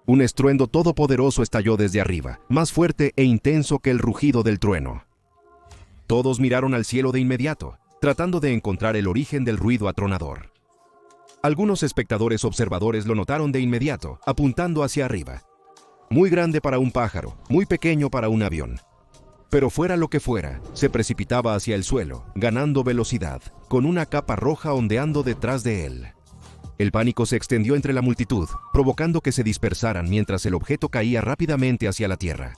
Un estruendo todopoderoso estalló desde arriba, más fuerte e intenso que el rugido del trueno. Todos miraron al cielo de inmediato, tratando de encontrar el origen del ruido atronador. Algunos espectadores observadores lo notaron de inmediato, apuntando hacia arriba. Muy grande para un pájaro, muy pequeño para un avión. Pero fuera lo que fuera, se precipitaba hacia el suelo, ganando velocidad, con una capa roja ondeando detrás de él. El pánico se extendió entre la multitud, provocando que se dispersaran mientras el objeto caía rápidamente hacia la tierra.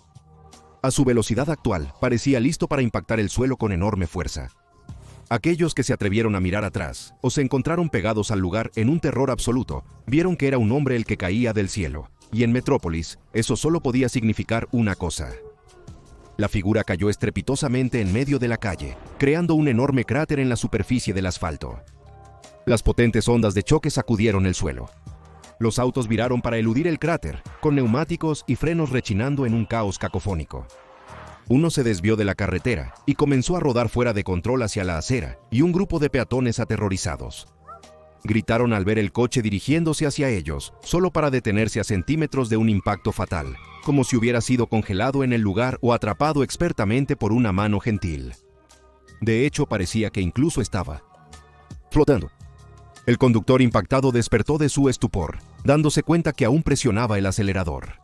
A su velocidad actual, parecía listo para impactar el suelo con enorme fuerza. Aquellos que se atrevieron a mirar atrás, o se encontraron pegados al lugar en un terror absoluto, vieron que era un hombre el que caía del cielo, y en Metrópolis, eso solo podía significar una cosa. La figura cayó estrepitosamente en medio de la calle, creando un enorme cráter en la superficie del asfalto. Las potentes ondas de choque sacudieron el suelo. Los autos viraron para eludir el cráter, con neumáticos y frenos rechinando en un caos cacofónico. Uno se desvió de la carretera y comenzó a rodar fuera de control hacia la acera, y un grupo de peatones aterrorizados gritaron al ver el coche dirigiéndose hacia ellos, solo para detenerse a centímetros de un impacto fatal, como si hubiera sido congelado en el lugar o atrapado expertamente por una mano gentil. De hecho, parecía que incluso estaba flotando. El conductor impactado despertó de su estupor, dándose cuenta que aún presionaba el acelerador.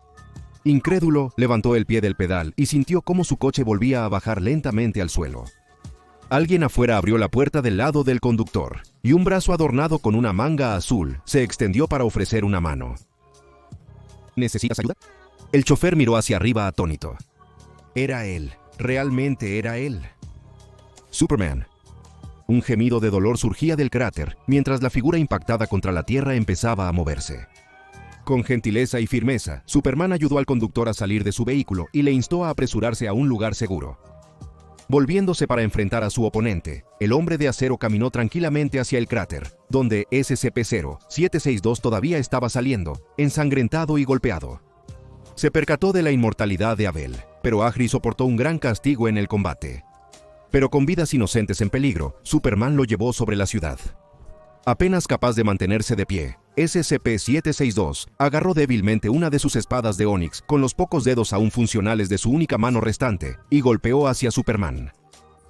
Incrédulo, levantó el pie del pedal y sintió cómo su coche volvía a bajar lentamente al suelo. Alguien afuera abrió la puerta del lado del conductor, y un brazo adornado con una manga azul se extendió para ofrecer una mano. ¿Necesitas ayuda? El chofer miró hacia arriba atónito. Era él, realmente era él. Superman. Un gemido de dolor surgía del cráter, mientras la figura impactada contra la tierra empezaba a moverse. Con gentileza y firmeza, Superman ayudó al conductor a salir de su vehículo y le instó a apresurarse a un lugar seguro. Volviéndose para enfrentar a su oponente, el hombre de acero caminó tranquilamente hacia el cráter, donde SCP-0762 todavía estaba saliendo, ensangrentado y golpeado. Se percató de la inmortalidad de Abel, pero Agri soportó un gran castigo en el combate. Pero con vidas inocentes en peligro, Superman lo llevó sobre la ciudad. Apenas capaz de mantenerse de pie, SCP-762 agarró débilmente una de sus espadas de ónix con los pocos dedos aún funcionales de su única mano restante y golpeó hacia Superman.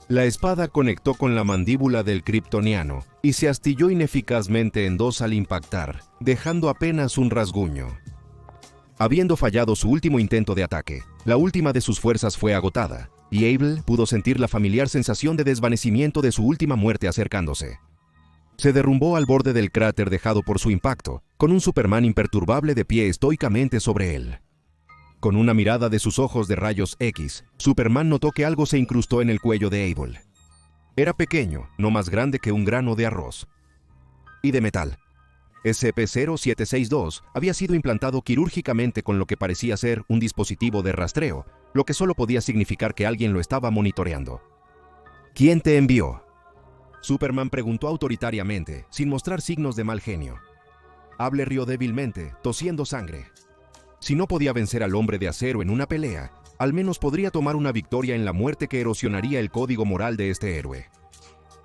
La espada conectó con la mandíbula del kryptoniano y se astilló ineficazmente en dos al impactar, dejando apenas un rasguño. Habiendo fallado su último intento de ataque, la última de sus fuerzas fue agotada, y Abel pudo sentir la familiar sensación de desvanecimiento de su última muerte acercándose. Se derrumbó al borde del cráter dejado por su impacto, con un Superman imperturbable de pie estoicamente sobre él. Con una mirada de sus ojos de rayos X, Superman notó que algo se incrustó en el cuello de Abel. Era pequeño, no más grande que un grano de arroz. Y de metal. SCP-0762 había sido implantado quirúrgicamente con lo que parecía ser un dispositivo de rastreo, lo que solo podía significar que alguien lo estaba monitoreando. ¿Quién te envió? Superman preguntó autoritariamente, sin mostrar signos de mal genio. Able rió débilmente, tosiendo sangre. Si no podía vencer al hombre de acero en una pelea, al menos podría tomar una victoria en la muerte que erosionaría el código moral de este héroe.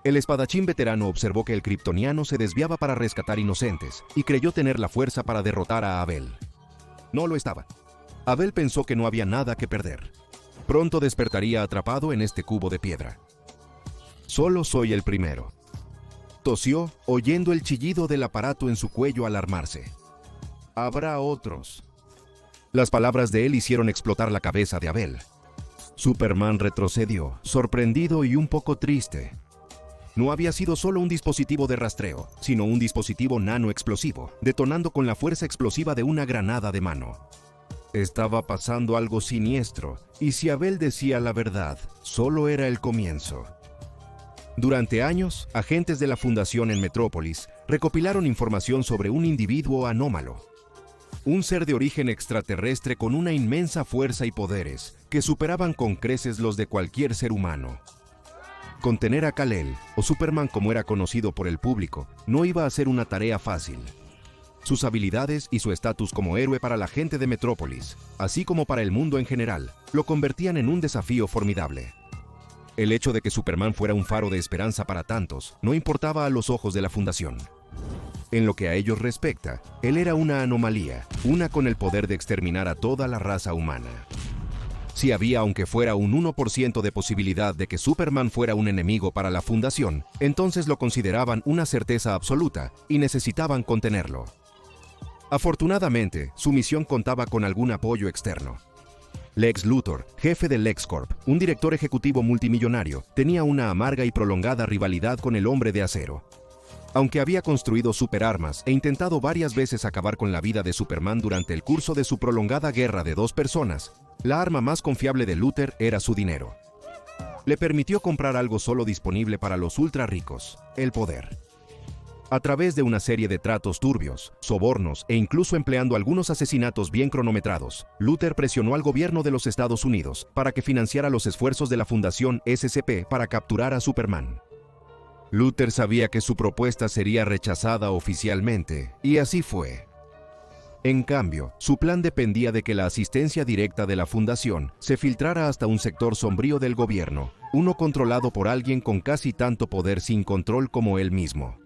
El espadachín veterano observó que el kryptoniano se desviaba para rescatar inocentes y creyó tener la fuerza para derrotar a Abel. No lo estaba. Abel pensó que no había nada que perder. Pronto despertaría atrapado en este cubo de piedra. Solo soy el primero. Tosió, oyendo el chillido del aparato en su cuello al armarse. Habrá otros. Las palabras de él hicieron explotar la cabeza de Abel. Superman retrocedió, sorprendido y un poco triste. No había sido solo un dispositivo de rastreo, sino un dispositivo nanoexplosivo, detonando con la fuerza explosiva de una granada de mano. Estaba pasando algo siniestro, y si Abel decía la verdad, solo era el comienzo. Durante años, agentes de la Fundación en Metrópolis recopilaron información sobre un individuo anómalo. Un ser de origen extraterrestre con una inmensa fuerza y poderes que superaban con creces los de cualquier ser humano. Contener a Kal-El, o Superman como era conocido por el público, no iba a ser una tarea fácil. Sus habilidades y su estatus como héroe para la gente de Metrópolis, así como para el mundo en general, lo convertían en un desafío formidable. El hecho de que Superman fuera un faro de esperanza para tantos no importaba a los ojos de la Fundación. En lo que a ellos respecta, él era una anomalía, una con el poder de exterminar a toda la raza humana. Si había aunque fuera un 1% de posibilidad de que Superman fuera un enemigo para la Fundación, entonces lo consideraban una certeza absoluta y necesitaban contenerlo. Afortunadamente, su misión contaba con algún apoyo externo. Lex Luthor, jefe de LexCorp, un director ejecutivo multimillonario, tenía una amarga y prolongada rivalidad con el Hombre de Acero. Aunque había construido superarmas e intentado varias veces acabar con la vida de Superman durante el curso de su prolongada guerra de dos personas, la arma más confiable de Luthor era su dinero. Le permitió comprar algo solo disponible para los ultra ricos: el poder. A través de una serie de tratos turbios, sobornos e incluso empleando algunos asesinatos bien cronometrados, Luthor presionó al gobierno de los Estados Unidos para que financiara los esfuerzos de la Fundación SCP para capturar a Superman. Luthor sabía que su propuesta sería rechazada oficialmente, y así fue. En cambio, su plan dependía de que la asistencia directa de la Fundación se filtrara hasta un sector sombrío del gobierno, uno controlado por alguien con casi tanto poder sin control como él mismo.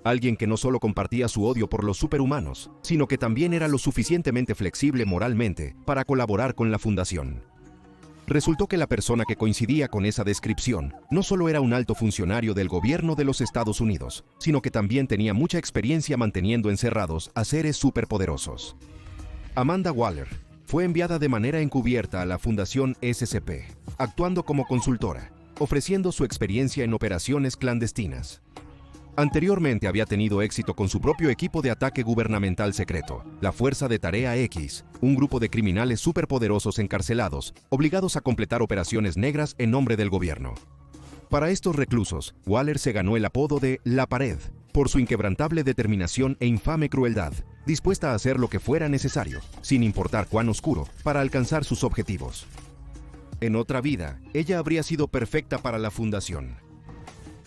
Alguien que no solo compartía su odio por los superhumanos, sino que también era lo suficientemente flexible moralmente para colaborar con la Fundación. Resultó que la persona que coincidía con esa descripción no solo era un alto funcionario del gobierno de los Estados Unidos, sino que también tenía mucha experiencia manteniendo encerrados a seres superpoderosos. Amanda Waller fue enviada de manera encubierta a la Fundación SCP, actuando como consultora, ofreciendo su experiencia en operaciones clandestinas. Anteriormente había tenido éxito con su propio equipo de ataque gubernamental secreto, la Fuerza de Tarea X, un grupo de criminales superpoderosos encarcelados, obligados a completar operaciones negras en nombre del gobierno. Para estos reclusos, Waller se ganó el apodo de La Pared, por su inquebrantable determinación e infame crueldad, dispuesta a hacer lo que fuera necesario, sin importar cuán oscuro, para alcanzar sus objetivos. En otra vida, ella habría sido perfecta para la Fundación.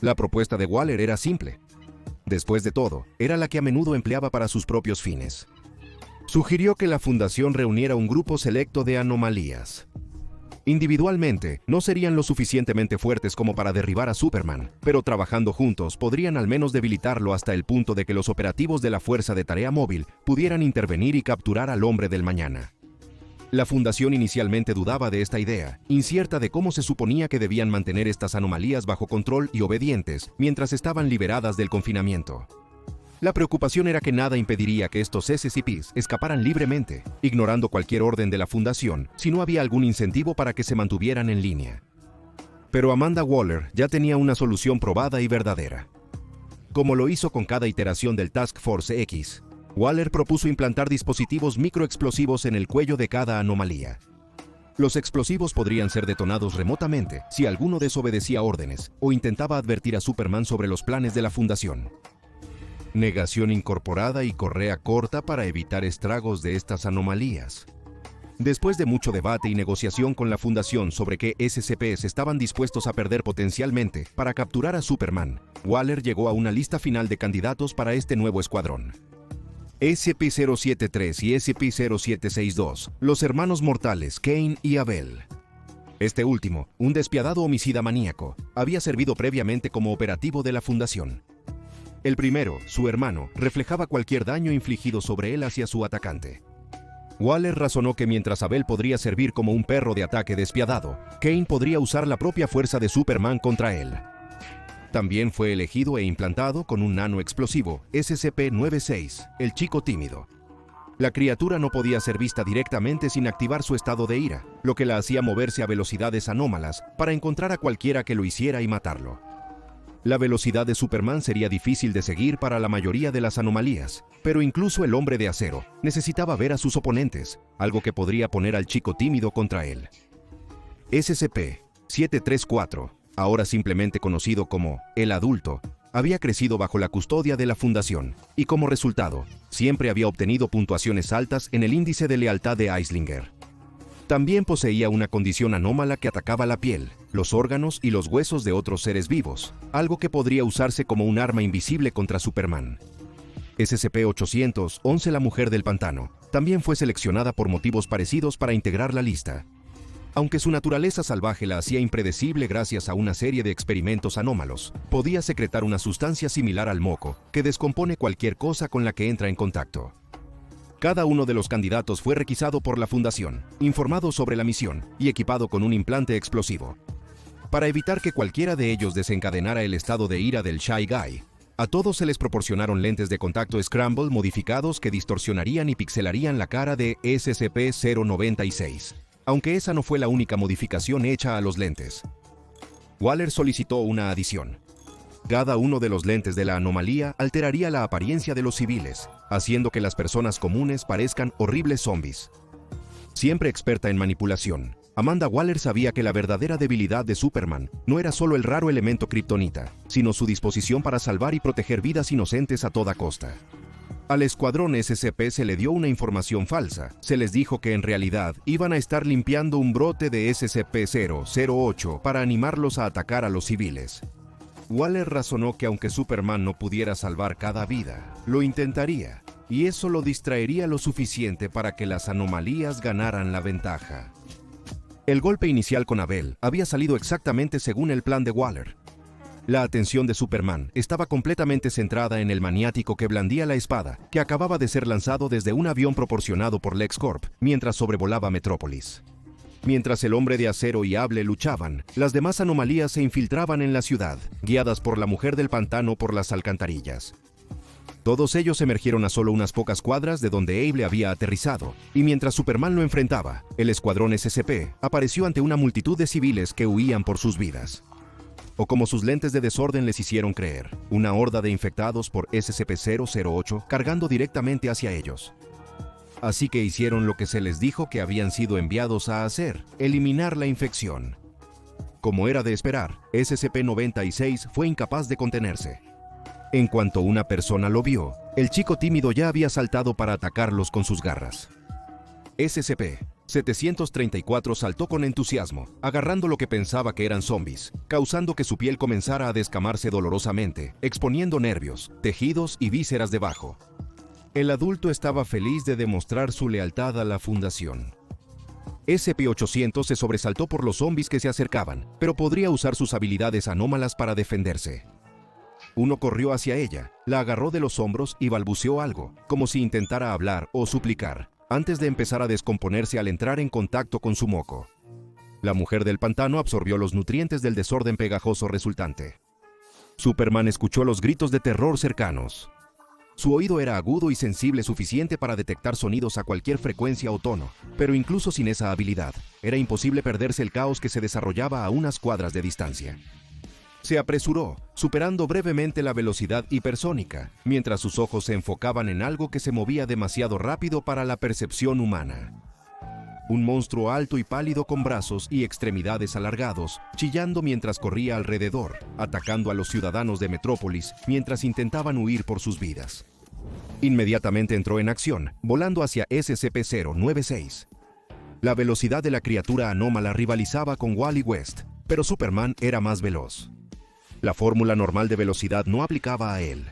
La propuesta de Waller era simple. Después de todo, era la que a menudo empleaba para sus propios fines. Sugirió que la Fundación reuniera un grupo selecto de anomalías. Individualmente, no serían lo suficientemente fuertes como para derribar a Superman, pero trabajando juntos podrían al menos debilitarlo hasta el punto de que los operativos de la Fuerza de Tarea Móvil pudieran intervenir y capturar al Hombre del Mañana. La Fundación inicialmente dudaba de esta idea, incierta de cómo se suponía que debían mantener estas anomalías bajo control y obedientes mientras estaban liberadas del confinamiento. La preocupación era que nada impediría que estos SCPs escaparan libremente, ignorando cualquier orden de la Fundación, si no había algún incentivo para que se mantuvieran en línea. Pero Amanda Waller ya tenía una solución probada y verdadera. Como lo hizo con cada iteración del Task Force X, Waller propuso implantar dispositivos microexplosivos en el cuello de cada anomalía. Los explosivos podrían ser detonados remotamente si alguno desobedecía órdenes o intentaba advertir a Superman sobre los planes de la Fundación. Negación incorporada y correa corta para evitar estragos de estas anomalías. Después de mucho debate y negociación con la Fundación sobre qué SCPs estaban dispuestos a perder potencialmente para capturar a Superman, Waller llegó a una lista final de candidatos para este nuevo escuadrón. SCP-073 y SCP-0762, los hermanos mortales Cain y Abel. Este último, un despiadado homicida maníaco, había servido previamente como operativo de la Fundación. El primero, su hermano, reflejaba cualquier daño infligido sobre él hacia su atacante. Waller razonó que mientras Abel podría servir como un perro de ataque despiadado, Cain podría usar la propia fuerza de Superman contra él. También fue elegido e implantado con un nanoexplosivo, SCP-96, el chico tímido. La criatura no podía ser vista directamente sin activar su estado de ira, lo que la hacía moverse a velocidades anómalas para encontrar a cualquiera que lo hiciera y matarlo. La velocidad de Superman sería difícil de seguir para la mayoría de las anomalías, pero incluso el Hombre de Acero necesitaba ver a sus oponentes, algo que podría poner al chico tímido contra él. SCP-734, ahora simplemente conocido como el adulto, había crecido bajo la custodia de la Fundación y como resultado, siempre había obtenido puntuaciones altas en el índice de lealtad de Eislinger. También poseía una condición anómala que atacaba la piel, los órganos y los huesos de otros seres vivos, algo que podría usarse como un arma invisible contra Superman. SCP-811, la mujer del pantano, también fue seleccionada por motivos parecidos para integrar la lista. Aunque su naturaleza salvaje la hacía impredecible gracias a una serie de experimentos anómalos, podía secretar una sustancia similar al moco, que descompone cualquier cosa con la que entra en contacto. Cada uno de los candidatos fue requisado por la Fundación, informado sobre la misión y equipado con un implante explosivo. Para evitar que cualquiera de ellos desencadenara el estado de ira del Shy Guy, a todos se les proporcionaron lentes de contacto Scramble modificados que distorsionarían y pixelarían la cara de SCP-096. Aunque esa no fue la única modificación hecha a los lentes. Waller solicitó una adición. Cada uno de los lentes de la anomalía alteraría la apariencia de los civiles, haciendo que las personas comunes parezcan horribles zombies. Siempre experta en manipulación, Amanda Waller sabía que la verdadera debilidad de Superman no era solo el raro elemento kriptonita, sino su disposición para salvar y proteger vidas inocentes a toda costa. Al escuadrón SCP se le dio una información falsa. Se les dijo que en realidad iban a estar limpiando un brote de SCP-008 para animarlos a atacar a los civiles. Waller razonó que aunque Superman no pudiera salvar cada vida, lo intentaría, y eso lo distraería lo suficiente para que las anomalías ganaran la ventaja. El golpe inicial con Abel había salido exactamente según el plan de Waller. La atención de Superman estaba completamente centrada en el maniático que blandía la espada, que acababa de ser lanzado desde un avión proporcionado por LexCorp mientras sobrevolaba Metrópolis. Mientras el Hombre de Acero y Able luchaban, las demás anomalías se infiltraban en la ciudad, guiadas por la Mujer del Pantano por las alcantarillas. Todos ellos emergieron a solo unas pocas cuadras de donde Able había aterrizado, y mientras Superman lo enfrentaba, el escuadrón SCP apareció ante una multitud de civiles que huían por sus vidas. O como sus lentes de desorden les hicieron creer, una horda de infectados por SCP-008 cargando directamente hacia ellos. Así que hicieron lo que se les dijo que habían sido enviados a hacer, eliminar la infección. Como era de esperar, SCP-96 fue incapaz de contenerse. En cuanto una persona lo vio, el chico tímido ya había saltado para atacarlos con sus garras. SCP-734 saltó con entusiasmo, agarrando lo que pensaba que eran zombies, causando que su piel comenzara a descamarse dolorosamente, exponiendo nervios, tejidos y vísceras debajo. El adulto estaba feliz de demostrar su lealtad a la Fundación. SCP-800 se sobresaltó por los zombies que se acercaban, pero podría usar sus habilidades anómalas para defenderse. Uno corrió hacia ella, la agarró de los hombros y balbuceó algo, como si intentara hablar o suplicar, antes de empezar a descomponerse al entrar en contacto con su moco. La Mujer del Pantano absorbió los nutrientes del desorden pegajoso resultante. Superman escuchó los gritos de terror cercanos. Su oído era agudo y sensible suficiente para detectar sonidos a cualquier frecuencia o tono, pero incluso sin esa habilidad, era imposible perderse el caos que se desarrollaba a unas cuadras de distancia. Se apresuró, superando brevemente la velocidad hipersónica, mientras sus ojos se enfocaban en algo que se movía demasiado rápido para la percepción humana. Un monstruo alto y pálido con brazos y extremidades alargados, chillando mientras corría alrededor, atacando a los ciudadanos de Metrópolis mientras intentaban huir por sus vidas. Inmediatamente entró en acción, volando hacia SCP-096. La velocidad de la criatura anómala rivalizaba con Wally West, pero Superman era más veloz. La fórmula normal de velocidad no aplicaba a él.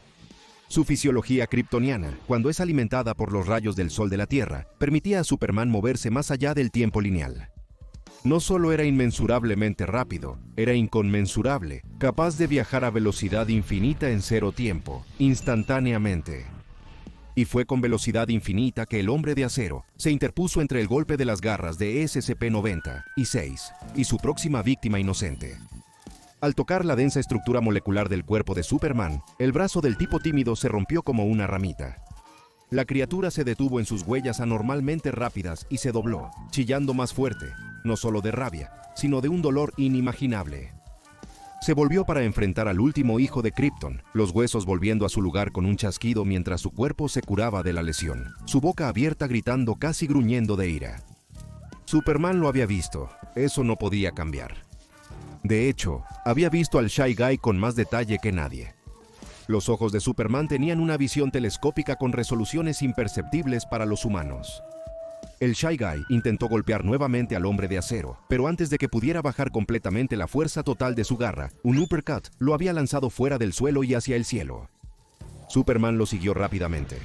Su fisiología kryptoniana, cuando es alimentada por los rayos del sol de la Tierra, permitía a Superman moverse más allá del tiempo lineal. No solo era inmensurablemente rápido, era inconmensurable, capaz de viajar a velocidad infinita en cero tiempo, instantáneamente. Y fue con velocidad infinita que el Hombre de Acero se interpuso entre el golpe de las garras de SCP-96 y su próxima víctima inocente. Al tocar la densa estructura molecular del cuerpo de Superman, el brazo del tipo tímido se rompió como una ramita. La criatura se detuvo en sus huellas anormalmente rápidas y se dobló, chillando más fuerte, no solo de rabia, sino de un dolor inimaginable. Se volvió para enfrentar al último hijo de Krypton, los huesos volviendo a su lugar con un chasquido mientras su cuerpo se curaba de la lesión, su boca abierta gritando casi gruñendo de ira. Superman lo había visto, eso no podía cambiar. De hecho, había visto al Shy Guy con más detalle que nadie. Los ojos de Superman tenían una visión telescópica con resoluciones imperceptibles para los humanos. El Shy Guy intentó golpear nuevamente al Hombre de Acero, pero antes de que pudiera bajar completamente la fuerza total de su garra, un uppercut lo había lanzado fuera del suelo y hacia el cielo. Superman lo siguió rápidamente.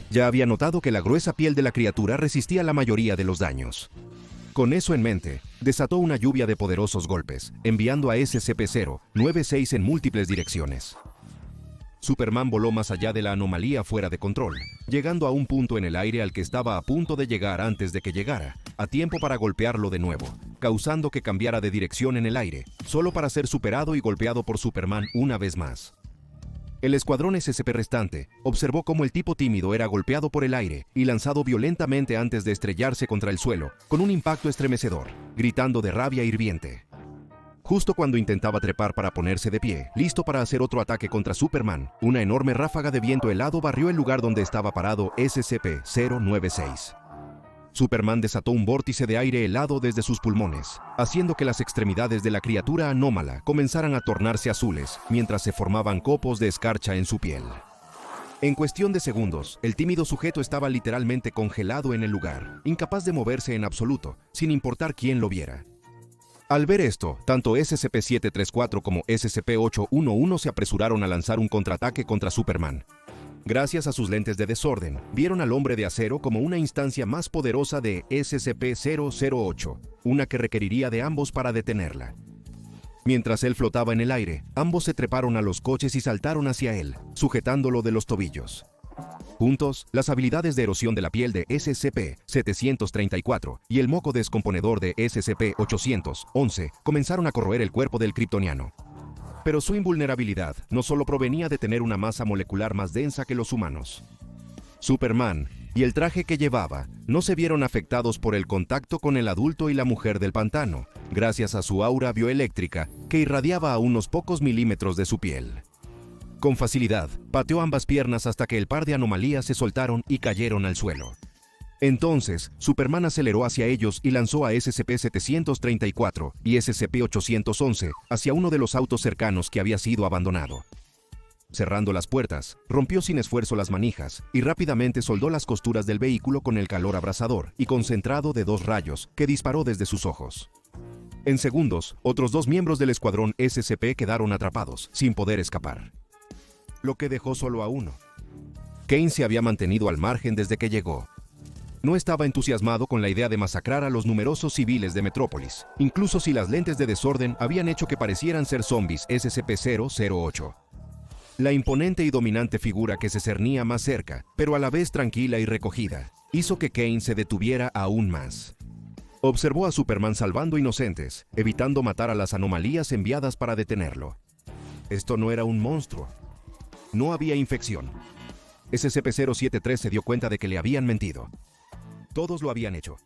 Ya había notado que la gruesa piel de la criatura resistía la mayoría de los daños. Con eso en mente, desató una lluvia de poderosos golpes, enviando a SCP-096 en múltiples direcciones. Superman voló más allá de la anomalía fuera de control, llegando a un punto en el aire al que estaba a punto de llegar antes de que llegara, a tiempo para golpearlo de nuevo, causando que cambiara de dirección en el aire, solo para ser superado y golpeado por Superman una vez más. El escuadrón SCP restante observó cómo el tipo tímido era golpeado por el aire y lanzado violentamente antes de estrellarse contra el suelo, con un impacto estremecedor, gritando de rabia hirviente. Justo cuando intentaba trepar para ponerse de pie, listo para hacer otro ataque contra Superman, una enorme ráfaga de viento helado barrió el lugar donde estaba parado SCP-096. Superman desató un vórtice de aire helado desde sus pulmones, haciendo que las extremidades de la criatura anómala comenzaran a tornarse azules, mientras se formaban copos de escarcha en su piel. En cuestión de segundos, el tímido sujeto estaba literalmente congelado en el lugar, incapaz de moverse en absoluto, sin importar quién lo viera. Al ver esto, tanto SCP-734 como SCP-811 se apresuraron a lanzar un contraataque contra Superman. Gracias a sus lentes de desorden, vieron al Hombre de Acero como una instancia más poderosa de SCP-008, una que requeriría de ambos para detenerla. Mientras él flotaba en el aire, ambos se treparon a los coches y saltaron hacia él, sujetándolo de los tobillos. Juntos, las habilidades de erosión de la piel de SCP-734 y el moco descomponedor de SCP-811 comenzaron a corroer el cuerpo del kryptoniano. Pero su invulnerabilidad no solo provenía de tener una masa molecular más densa que los humanos. Superman y el traje que llevaba no se vieron afectados por el contacto con el adulto y la mujer del pantano, gracias a su aura bioeléctrica que irradiaba a unos pocos milímetros de su piel. Con facilidad, pateó ambas piernas hasta que el par de anomalías se soltaron y cayeron al suelo. Entonces, Superman aceleró hacia ellos y lanzó a SCP-734 y SCP-811 hacia uno de los autos cercanos que había sido abandonado. Cerrando las puertas, rompió sin esfuerzo las manijas y rápidamente soldó las costuras del vehículo con el calor abrasador y concentrado de 2 rayos que disparó desde sus ojos. En segundos, otros 2 miembros del escuadrón SCP quedaron atrapados, sin poder escapar. Lo que dejó solo a uno. Kane se había mantenido al margen desde que llegó. No estaba entusiasmado con la idea de masacrar a los numerosos civiles de Metrópolis, incluso si las lentes de desorden habían hecho que parecieran ser zombies SCP-008. La imponente y dominante figura que se cernía más cerca, pero a la vez tranquila y recogida, hizo que Kane se detuviera aún más. Observó a Superman salvando inocentes, evitando matar a las anomalías enviadas para detenerlo. Esto no era un monstruo. No había infección. SCP-073 se dio cuenta de que le habían mentido. Todos lo habían hecho.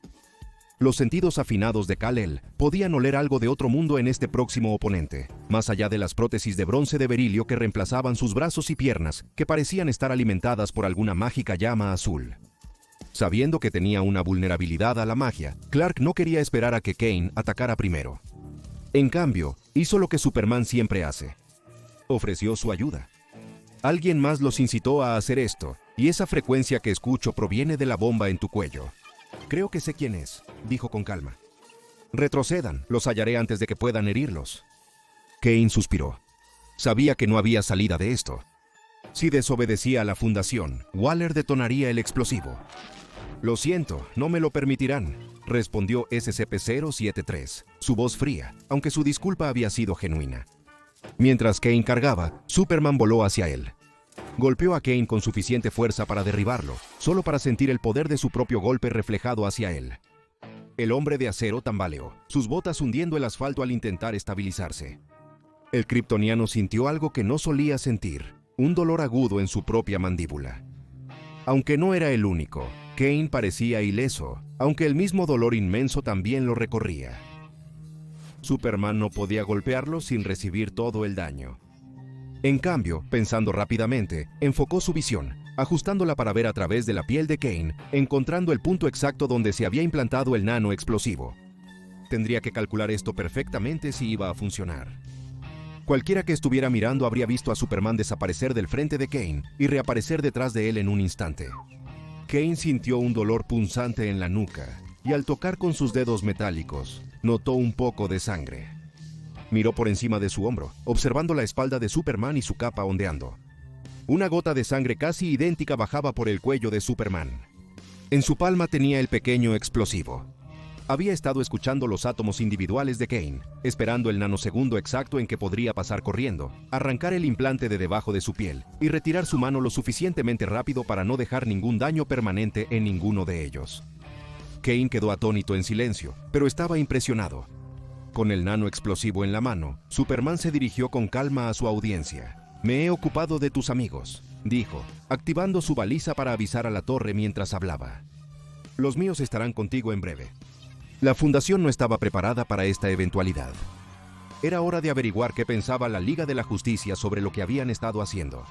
Los sentidos afinados de Kal-El podían oler algo de otro mundo en este próximo oponente, más allá de las prótesis de bronce de berilio que reemplazaban sus brazos y piernas, que parecían estar alimentadas por alguna mágica llama azul. Sabiendo que tenía una vulnerabilidad a la magia, Clark no quería esperar a que Kane atacara primero. En cambio, hizo lo que Superman siempre hace. Ofreció su ayuda. Alguien más los incitó a hacer esto, y esa frecuencia que escucho proviene de la bomba en tu cuello. Creo que sé quién es, dijo con calma. Retrocedan, los hallaré antes de que puedan herirlos. Kane suspiró. Sabía que no había salida de esto. Si desobedecía a la Fundación, Waller detonaría el explosivo. Lo siento, no me lo permitirán, respondió SCP-073, su voz fría, aunque su disculpa había sido genuina. Mientras Kane cargaba, Superman voló hacia él. Golpeó a Kane con suficiente fuerza para derribarlo, solo para sentir el poder de su propio golpe reflejado hacia él. El Hombre de Acero tambaleó, sus botas hundiendo el asfalto al intentar estabilizarse. El kryptoniano sintió algo que no solía sentir, un dolor agudo en su propia mandíbula. Aunque no era el único, Kane parecía ileso, aunque el mismo dolor inmenso también lo recorría. Superman no podía golpearlo sin recibir todo el daño. En cambio, pensando rápidamente, enfocó su visión, ajustándola para ver a través de la piel de Kane, encontrando el punto exacto donde se había implantado el nano explosivo. Tendría que calcular esto perfectamente si iba a funcionar. Cualquiera que estuviera mirando habría visto a Superman desaparecer del frente de Kane y reaparecer detrás de él en un instante. Kane sintió un dolor punzante en la nuca, y al tocar con sus dedos metálicos, notó un poco de sangre. Miró por encima de su hombro, observando la espalda de Superman y su capa ondeando. Una gota de sangre casi idéntica bajaba por el cuello de Superman. En su palma tenía el pequeño explosivo. Había estado escuchando los átomos individuales de Kane, esperando el nanosegundo exacto en que podría pasar corriendo, arrancar el implante de debajo de su piel y retirar su mano lo suficientemente rápido para no dejar ningún daño permanente en ninguno de ellos. Kane quedó atónito en silencio, pero estaba impresionado. Con el nano explosivo en la mano, Superman se dirigió con calma a su audiencia. «Me he ocupado de tus amigos», dijo, activando su baliza para avisar a la torre mientras hablaba. «Los míos estarán contigo en breve». La Fundación no estaba preparada para esta eventualidad. Era hora de averiguar qué pensaba la Liga de la Justicia sobre lo que habían estado haciendo.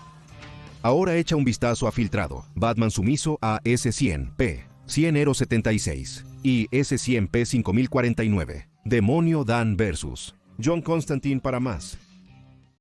Ahora echa un vistazo a Filtrado, Batman sumiso a S100P, 100-76 y S100P 5049. Demonio Dan vs. John Constantine para más.